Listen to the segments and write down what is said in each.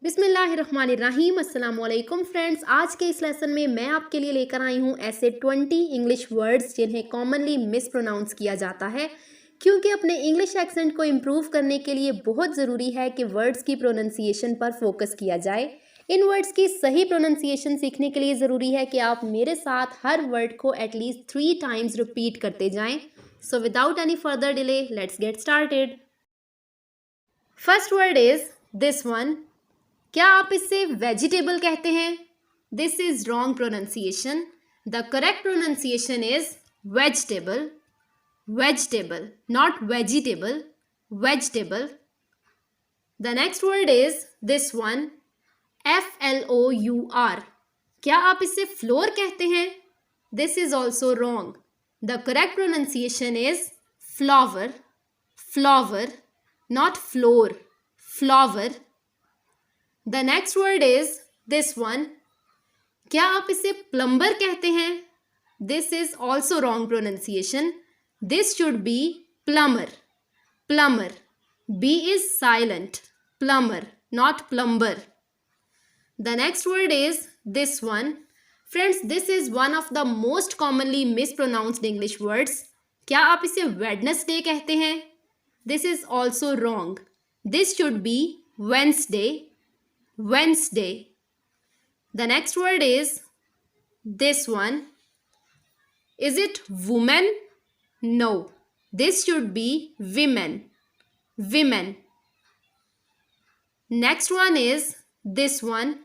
बिस्मिल्लाहिर्रहमानिर्रहीम अस्सलाम वालेकुम फ्रेंड्स। आज के इस लेसन में मैं आपके लिए लेकर आई हूँ ऐसे 20 इंग्लिश वर्ड्स जिन्हें कॉमनली मिस प्रोनाउंस किया जाता है। क्योंकि अपने इंग्लिश एक्सेंट को इम्प्रूव करने के लिए बहुत ज़रूरी है कि वर्ड्स की प्रोनंसिएशन पर फोकस किया जाए। इन वर्ड्स की सही प्रोनंसिएशन सीखने के लिए ज़रूरी है कि आप मेरे साथ हर वर्ड को एटलीस्ट 3 टाइम्स रिपीट करते जाएं। So without any further delay let's get started. First word is this one. क्या आप इसे वेजिटेबल कहते हैं? This is wrong pronunciation. The correct pronunciation is vegetable, vegetable, not vegetable, vegetable. The next word is this one, FLOUR। क्या आप इसे floor कहते हैं? This is also wrong. The correct pronunciation is flower, flower, not floor, flower. The next word is this one. क्या आप इसे plumber कहते हैं? This is also wrong pronunciation. This should be plumber, plumber. B is silent. Plumber, not plumber. The next word is this one. Friends, this is one of the most commonly mispronounced English words. क्या आप इसे Wednesday कहते हैं? This is also wrong. This should be Wednesday, Wednesday. The next word is this one. Is it woman? No. This should be women, women. Next one is this one.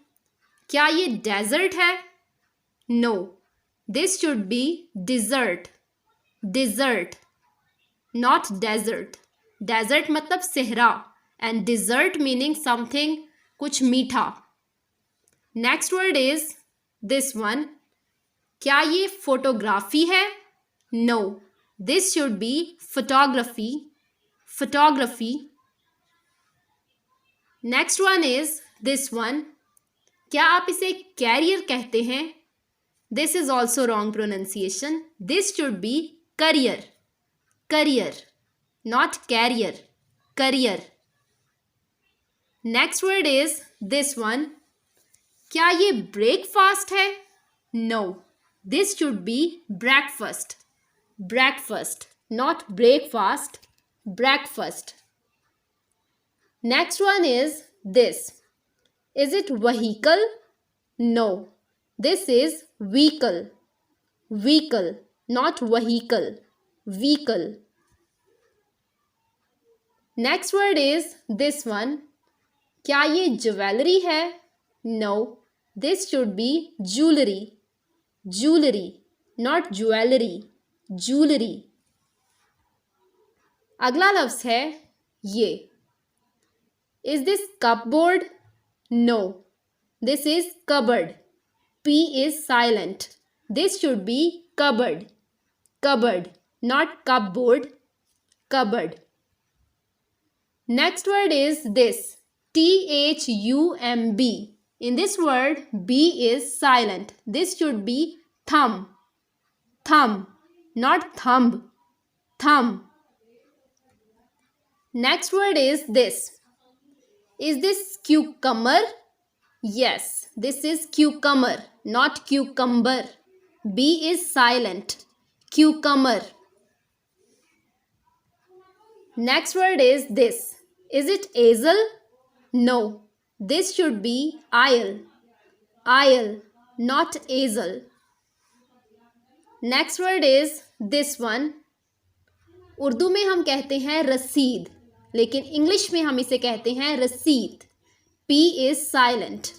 क्या ये desert है? No. This should be dessert, dessert, not desert. Desert मतलब सहरा and dessert meaning something कुछ मीठा। Next word is this one. क्या ये photography है? No, this should be photography, photography. Next one is this one. क्या आप इसे कैरियर कहते हैं? This is also wrong pronunciation. This should be career, career, not carrier, career. Next word is this one. क्या ये breakfast है? No, this should be breakfast, breakfast, not breakfast, breakfast. Next one is this. Is it vehicle? No, this is vehicle, vehicle, not vehicle, vehicle. Next word is this one. क्या ये jewellery है? No, this should be jewellery, jewellery, not jewellery, jewellery. अगला लफ्ज है ये। Is this cupboard? No, this is cupboard. P is silent. This should be cupboard, cupboard, not cupboard, cupboard. Next word is this. THUMB. In this word, B is silent. This should be thumb, thumb, not thumb, thumb. Next word is this. Is this cucumber? Yes, this is cucumber, not cucumber. B is silent. Cucumber. Next word is this. Is it easel? No, this should be aisle, aisle, not easel. Next word is this one. Urdu में हम कहते हैं रसीद, लेकिन English में हम इसे कहते हैं रसीद। P is silent.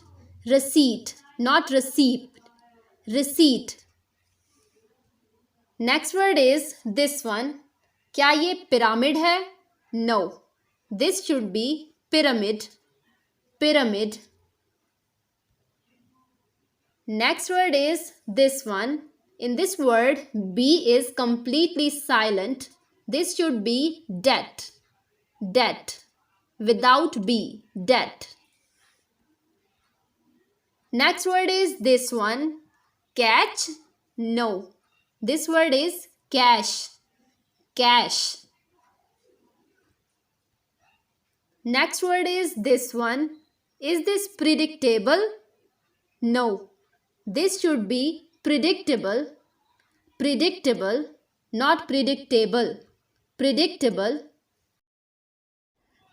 Receipt, not receipt, receipt. Next word is this one. क्या ये पिरामिड है? No, this should be pyramid, pyramid. Next word is this one. In this word, B is completely silent. This should be debt, debt, without B, debt. Next word is this one. Catch? No, this word is cash, cash. Next word is this one. Is this predictable? No. This should be predictable. Predictable, not predictable. Predictable.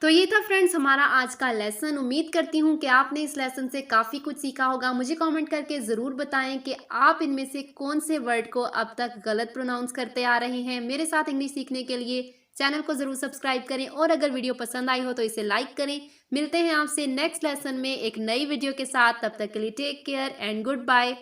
تو یہ تھا friends ہمارا آج کا lesson. امید کرتی ہوں کہ آپ نے اس لیسن سے کافی کچھ سیکھا ہوگا. مجھے کامنٹ کر کے ضرور بتائیں کہ آپ ان میں سے کون سے ورڈ کو اب تک غلط پروناؤنس کرتے آ رہے ہیں. میرے ساتھ انگلش سیکھنے کے لیے چینل کو ضرور سبسکرائب کریں اور اگر ویڈیو پسند آئی ہو تو اسے لائک کریں. ملتے ہیں آپ سے نیکسٹ لیسن میں ایک نئی ویڈیو کے ساتھ. تب تک کے لیے take care and good bye.